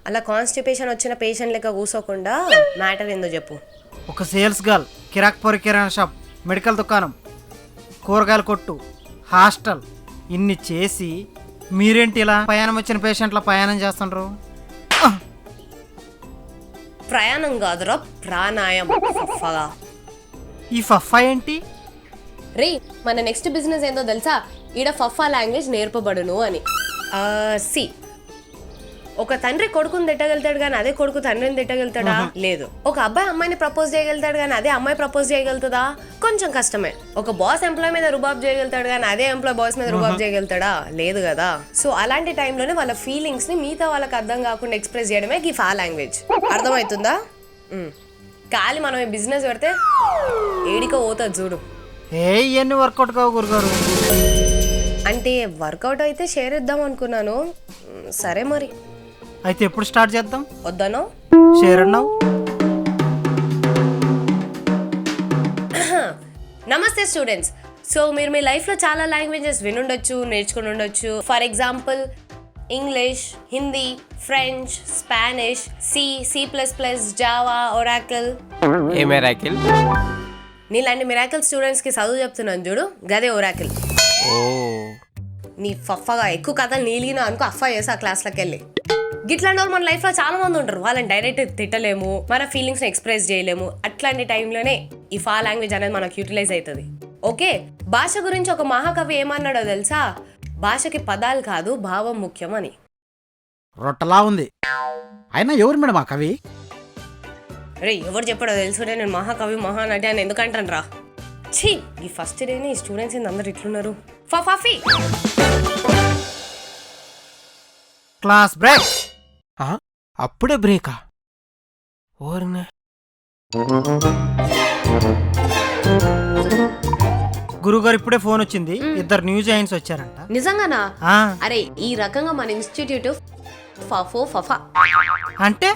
అలా కాన్స్టిపేషన్ వచ్చిన పేషెంట్ లెక్క కూసోకుండా మ్యాటర్ ఏందో చెప్పు. ఒక సేల్స్ గర్ల్, కిరాక్పూరి కిరాణా షాప్, మెడికల్ దుకాణం, కూరగాయల కొట్టు, హాస్టల్ ఇన్ని చేసి మీరేంటి ఇలా ప్రయాణం వచ్చిన పేషెంట్ల ప్రయాణం చేస్తుండ్రు? ప్రయాణం కాదురా, ప్రాణాయం. ఫఫగా ఈ ఫఫా ఏంటి? రే, మన నెక్స్ట్ బిజినెస్ ఏందో తెలుసా? ఈడ ఫఫా లాంగ్వేజ్ నేర్పబడును అని. సి, ఒక తండ్రి కొడుకుని తిట్టగలుగుతాడు కానీ అదే కొడుకు తండ్రిని తిట్టగలుగుతాడా? లేదు. ఒక అబ్బాయి అమ్మాయిని ప్రపోజ్ చేయగలుగుతాడు కానీ అదే అమ్మాయి ప్రపోజ్ చేయగలుగుతుందా? కొంచెం కష్టమే. ఒక బాస్ ఎంప్లాయ్ మీద రుబాబ్ చేయగలుగుతాడు కానీ అదే ఎంప్లాయ్ బాస్ మీద రుబాబ్ చేయగలుగుతాడా? లేదు కదా. సో అలాంటి టైంలోనే వాళ్ళ ఫీలింగ్స్ ని మిగతా వాళ్ళకి అర్థం కాకుండా ఎక్స్ప్రెస్ చేయడమే ఈ ఫా లాంగ్వేజ్. అర్థమవుతుందా? ఖాళీ మనం ఈ బిజినెస్ పెడితే ఏడికో పోతుంది చూడు. ఇవన్నీ వర్కౌట్ కావు గురుగారు. అంటే వర్కౌట్ అయితే షేర్ ఇద్దాం అనుకున్నాను. సరే మరి. అయితే ఎప్పుడు స్టార్ట్ చేద్దాం? వద్దాను. షేర్ అన్నావు. నమస్తే స్టూడెంట్స్. సో మీరు మీ లైఫ్లో చాలా లాంగ్వేజెస్ వినుండొచ్చు, నేర్చుకుని ఉండొచ్చు. For example English, Hindi, French, Spanish, C++, Java, Oracle. A miracle? నీలాంటి మిరాకిల్ స్టూడెంట్స్కి చదువు చెప్తున్నాను చూడు, గదే ఒరాకిల్. ఓ, నీ ఫఫగా ఎక్కువ కథలు నీలిగినా అనుకో, అఫ్ఫా చేసి ఆ క్లాస్లోకి వెళ్ళి. గిట్లాంటి వాళ్ళు మన లైఫ్లో చాలా మంది ఉంటారు. వాళ్ళని డైరెక్ట్ తిట్టలేము, మన ఫీలింగ్స్ని ఎక్స్ప్రెస్ చేయలేము. అట్లాంటి టైంలోనే ఈ ఫా లాంగ్వేజ్ అనేది మనకు యూటిలైజ్ అవుతుంది. ఓకే, భాష గురించి ఒక మహాకవి ఏమన్నాడో తెలుసా? భాషకి పదాలు కాదు, భావం ముఖ్యం అని. రొట్టలా ఉంది. అయినా ఎవరు మేడం ఆ కవి? రే, ఎవరు చెప్పాడో తెలుసుకుంటే నేను మహాకవి మహానటి అని ఎందుకంటాను రా. ఛీ, ఈ ఫస్ట్ డేనే ఈ స్టూడెంట్స్ అందరు ఇట్లున్నారు. Coffee class break. అప్పుడే బ్రేకా? ఓర్నే. గురుగారు ఇప్పుడే ఫోన్ వచ్చింది, ఇద్దరు న్యూ జాయిన్స్ వచ్చారంట. నిజంగానా? ఆ, అరే, ఈ రకంగా మన ఇన్స్టిట్యూట్ ఫఫా అంటే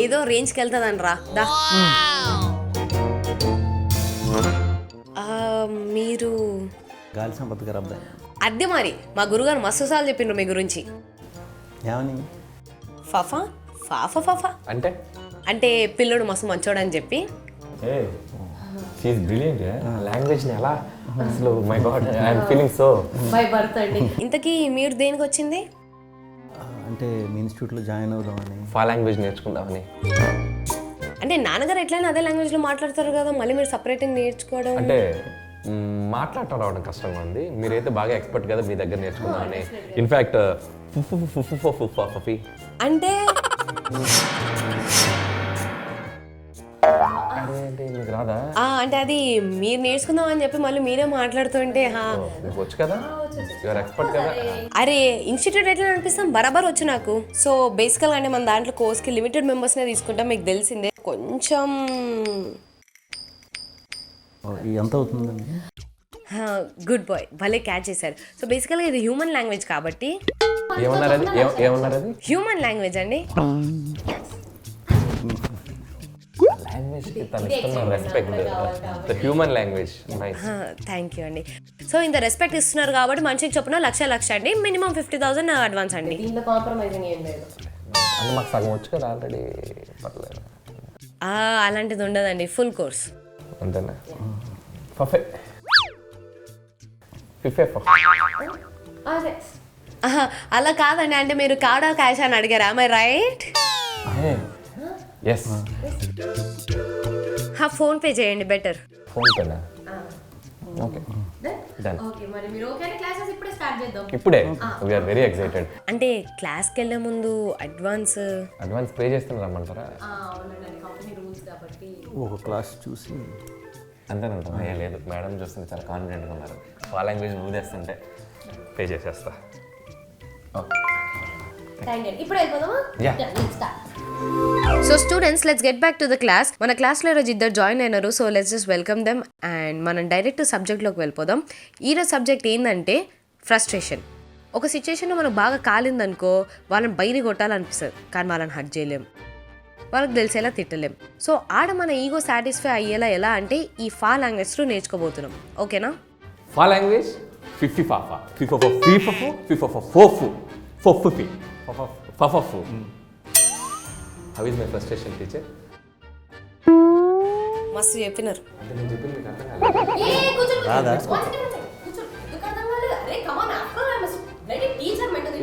ఏదో రేంజ్కి వెళ్తుందని రా. మీరు గాలి సంపత్ గారు అబ్బాయి. అద్దె మరి మా గురుగారు మస్తు సార్లు చెప్పిండ్రు మీ గురించి. ఏమని? ఫఫా ఫఫా అంటే అంటే పిల్లడు మస్తు మంచోడు అని చెప్పి. She is brilliant. లాంగ్వేజ్ని ఎలా అసలు, my God, I'm feeling so. By birth అండి. ఇంతకీ మీరు దేనికి వచ్చింది? అంటే మీ ఇన్స్టిట్యూట్లో జాయిన్ అవుదామని. ఫా లాంగ్వేజ్ నేర్చుకుందామని. అంటే నాన్నగారు ఎట్లయినా అదే లాంగ్వేజ్లో మాట్లాడతారు కదా, మళ్ళీ మీరు సపరేట్గా నేర్చుకోవడం. అంటే మాట్లాడటం రావడం కష్టంగా ఉంది. మీరైతే బాగా ఎక్స్పర్ట్ కదా, మీ దగ్గర నేర్చుకుందామని. ఇన్ఫ్యాక్ట్ అంటే మీకు రాదా? అంటే అది మీరు నేర్చుకుందాం అని చెప్పి మళ్ళీ మీరే మాట్లాడుతుంటే. మీకు వచ్చు కదా, యువర్ ఎక్స్పర్ట్ కదా. అరే, ఇన్స్టిట్యూట్ ఎట్లా అనిపిస్తాం, బరాబర్ వచ్చు నాకు. సో బేసికల్గా అంటే మన దాంట్లో కోర్స్కి లిమిటెడ్ మెంబర్స్నే తీసుకుంటాం, మీకు తెలిసిందే. కొంచెం ఎంత అవుతుందండి? గుడ్ బాయ్, భలే క్యాచ్ చేశారు. సో బేసికల్గా ఇది హ్యూమన్ లాంగ్వేజ్ కాబట్టి. ఏమన్నారు అది? ఏమన్నారు అది? హ్యూమన్ లాంగ్వేజ్ అండి. లాంగ్వేజ్ కి తను ఇస్తున్న respect, the human language. Nice, thank you అండి. సో ఇంత రెస్పెక్ట్ ఇస్తున్నారు కాబట్టి మనిషికి చొప్పున లక్ష అండి, మినిమం 50,000 అడ్వాన్స్ అండి. దీంట్లో కాంప్రమైజింగ్ ఏం లేదు. అది మాకు సగం వచ్చు కదా ఆల్రెడీ, పర్లేదు. అలాంటిది ఉండదండి, ఫుల్ కోర్స్. అంతేనా? ఫఫే ఫిఫే అలా కాదండి, అంటే మీరు కాడా క్యాష్ అని అడిగారా? My right? Yes. PhonePe చేయండి, బెటర్. ఫోన్ పేనా? Okay, done. ఇప్పుడే వీఆర్ వెరీ ఎక్సైటెడ్. అంటే క్లాస్కి వెళ్ళే ముందు అడ్వాన్స్ పే చేస్తున్నారు రమ్మంటారా? ఒక క్లాస్ చూసి అంతేనంటారా? ఏ లేదు, మేడం చూస్తుంటే చాలా కాన్ఫిడెంట్గా ఉన్నారు. ఆ లాంగ్వేజ్ ఊదేస్తుంటే పే చేసేస్తా. So students, let's get back to the class. మన క్లాస్లో ఈరోజు ఇద్దరు జాయిన్ అయినారు. So let's just welcome them and మనం డైరెక్ట్ సబ్జెక్ట్లోకి వెళ్ళిపోదాం. ఈరోజు సబ్జెక్ట్ ఏంటంటే ఫ్రస్ట్రేషన్. ఒక సిచ్యుయేషన్లో మనకు బాగా కాలిందనుకో, వాళ్ళని బయట కొట్టాలనిపిస్తుంది కానీ వాళ్ళని హర్ట్ చేయలేం, వాళ్ళకి తెలిసేలా తిట్టలేం. సో ఆడ మన ఈగో సాటిస్ఫై అయ్యేలా ఎలా అంటే ఈ ఫా లాంగ్వేజ్ త్రూ నేర్చుకోబోతున్నాం. ఓకేనా? ఫా లాంగ్వేజ్ ఫిఫ్టీ ఫాఫా ఫిఫో ఫీఫో ఫిఫో ఫోఫు ఫోఫుఫి ఫఫఫు how is my frustration teacher? మస్తు చెప్పినారు. అంటే నేను చెప్పింది మీకు అర్థం కాలేదు. రాదా?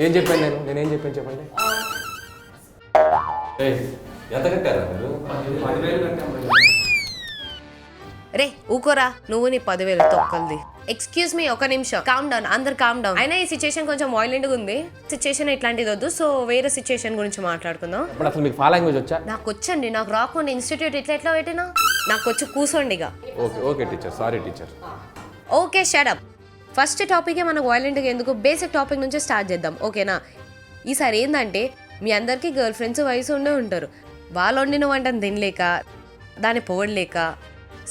ఏం చెప్పాను నేనేం చెప్పాను చెప్పండి. ఎంత కట్టారా మీరు? రే ఊకోరా, నువ్వు నీ 10,000 తొక్కల్ది. ఎక్స్క్యూజ్ మీ, ఒక నిమిషం, కామ్ డౌన్, అందరు కామ్ డౌన్. అయినా ఈ సిచ్యుయేషన్ కొంచెం వైలెంట్ గా ఉంది. సిచ్యుయేషన్ ఇట్లాంటిది వద్దు, సో వేరే సిచ్యుయేషన్ గురించి మాట్లాడుకుందాం. ఇప్పుడు అసలు మీకు ఫా లాంగ్వేజ్ వచ్చా? నాకు వచ్చండి, నాకు రాకుండా ఇన్స్టిట్యూట్ ఎట్లా పెట్టినా నాకు వచ్చి కూర్చోండి ఇక. Okay teacher, sorry teacher. Okay shut up. First టాపికే మనకు వైలెంట్గా ఎందుకు, బేసిక్ టాపిక్ నుంచే స్టార్ట్ చేద్దాం, ఓకేనా? ఈసారి ఏంటంటే మీ అందరికీ గర్ల్ ఫ్రెండ్స్ వయసు ఉండే ఉంటారు. వాళ్ళు వండిన వంటను తినలేక, దాన్ని పొగడలేక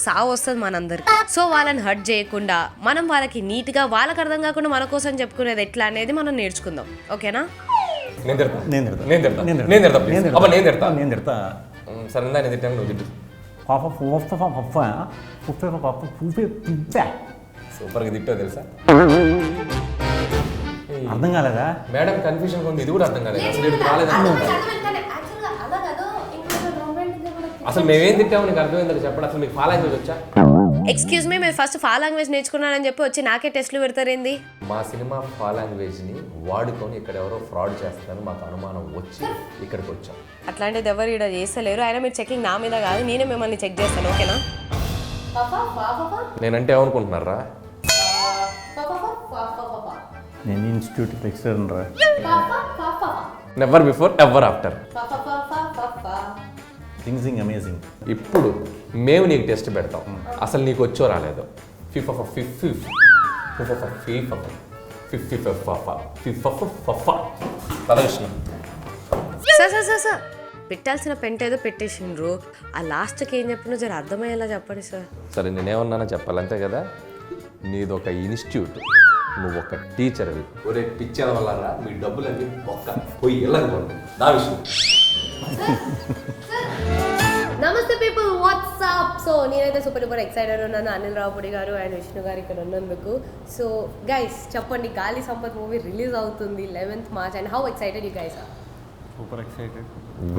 సావు వస్తుంది మనందరికి. సో వాళ్ళని హర్ట్ చేయకుండా, మనం వాళ్ళకి నీట్గా, వాళ్ళకి అర్థం కాకుండా మన కోసం చెప్పుకునేది ఎట్లా అనేది మనం నేర్చుకుందాం, ఓకేనా? సరే నేను తిట్టాను, నువ్వు తిట్టు. సూపర్గా తిట్టావు తెలుసా? అర్థం కాలేదా? మేడం కన్ఫ్యూజన్ ఉంది, ఇది కూడా అర్థం కాలేదు. అసలు ఇది రాలేదనుకుంటా. అసలు మేమేం తిట్టాము నీకు అర్థమైందని చెప్పండి. అసలు మీకు ఫా లాంగ్వేజ్ వచ్చా? ఎక్స్క్యూజ్ మీ, మీరు ఫస్ట్ ఫా లాంగ్వేజ్ నేర్చుకున్నానని చెప్పి వచ్చి నాకే టెస్ట్లు పెడతారేంది? మా సినిమా ఫా లాంగ్వేజ్ని వాడుకొని ఇక్కడ ఎవరో ఫ్రాడ్ చేస్తారని మాకు అనుమానం వచ్చి ఇక్కడికి వచ్చాం. అట్లాంటిది ఎవరు ఇక్కడ చేస్తలేరు. అయినా మీరు చెకింగ్ నా మీద కాదు, నేనే మిమ్మల్ని చెక్ చేస్తాను, ఓకేనా? నేనంటే ఏమనుకుంటున్నారా? నేను ఇన్స్టిట్యూట్ లెక్చరర్ రా. Never before ever after. Things amazing. ఇప్పుడు మేము నీకు టెస్ట్ పెడతాం, అసలు నీకు వచ్చో రాలేదు. సార్ పెట్టాల్సిన పెంట ఏదో పెట్టేసిండ్రు. ఆ లాస్ట్కి ఏం చెప్పినా జర అర్థమయ్యేలా చెప్పండి సార్. సరే నేనేమన్నానో చెప్పాలి అంతే కదా. నీది ఒక ఇన్స్టిట్యూట్, నువ్వు ఒక టీచర్వి. ఒరే పిచ్చర్ వల్ల రా, మీ డబ్బులన్నీ ఒక్క పోయి వెళ్ళకపోండి నా విషయం. నమస్తే పీపుల్, వాట్సాప్. సో నేనైతే సూపర్ ఎక్సైటెడ్ ఉన్నాను, అనిల్ రావుపూడి గారు అండ్ విష్ణు గారు ఇక్కడ ఉన్నందుకు. సో గైస్ చెప్పండి, గాలి సంపత్ మూవీ రిలీజ్ అవుతుంది 11th March and how excited you guys are? Super excited,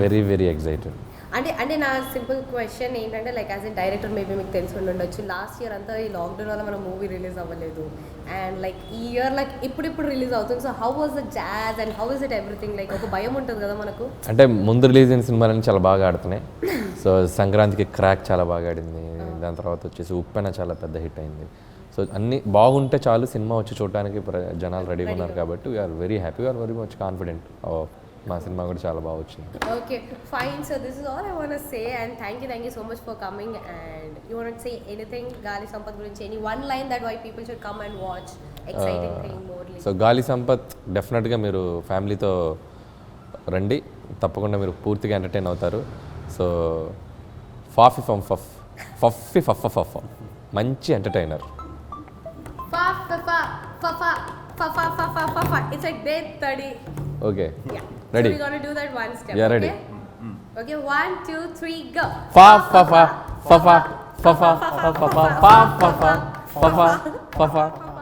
very excited. అంటే నా సింపుల్ క్వశ్చన్ ఏంటంటే, like as a director maybe మీకు తెలిసి ఉండొచ్చు, లాస్ట్ ఇయర్ అంతా ఈ లాక్డౌన్ వల్ల మన మూవీ రిలీజ్ అవ్వలేదు. అండ్ లైక్ ఈ ఇయర్ లైక్ ఇప్పుడు రిలీజ్ అవుతుంది. So how was the jazz and how is it everything? Like ఒక భయం ఉంటుంది కదా మనకు. అంటే ముందు రిలీజ్ అయిన సినిమాలన్నీ చాలా బాగా ఆడుతున్నాయి. సో సంక్రాంతికి క్రాక్ చాలా బాగా ఆడింది, దాని తర్వాత వచ్చేసి ఉప్పెన చాలా పెద్ద హిట్ అయింది. సో అన్నీ బాగుంటే చాలు, సినిమా వచ్చి చూడడానికి జనాలు రెడీగా ఉన్నారు కాబట్టి we are very happy, we are very much confident. మా సినిమా కూడా చాలా బాగా వచ్చింది. Okay fine. So this is all I want to say and thank you so much for coming. And you want say anything Gaali Sampath గురించి, any one line that why people should come and watch exciting thing morely? So Gaali Sampath డెఫినెట్గా మీరు ఫ్యామిలీతో రండి, తప్పకుండా మీరు పూర్తిగా entertain అవుతారు. So puff మంచి entertainer. It's like great 30. Okay. Yeah. Ready? So we're going to do that one step. Yeah, ready. Okay, 1, 2, 3, go. Fa fa fa fa fa fa fa fa fa fa fa fa fa fa fa fa.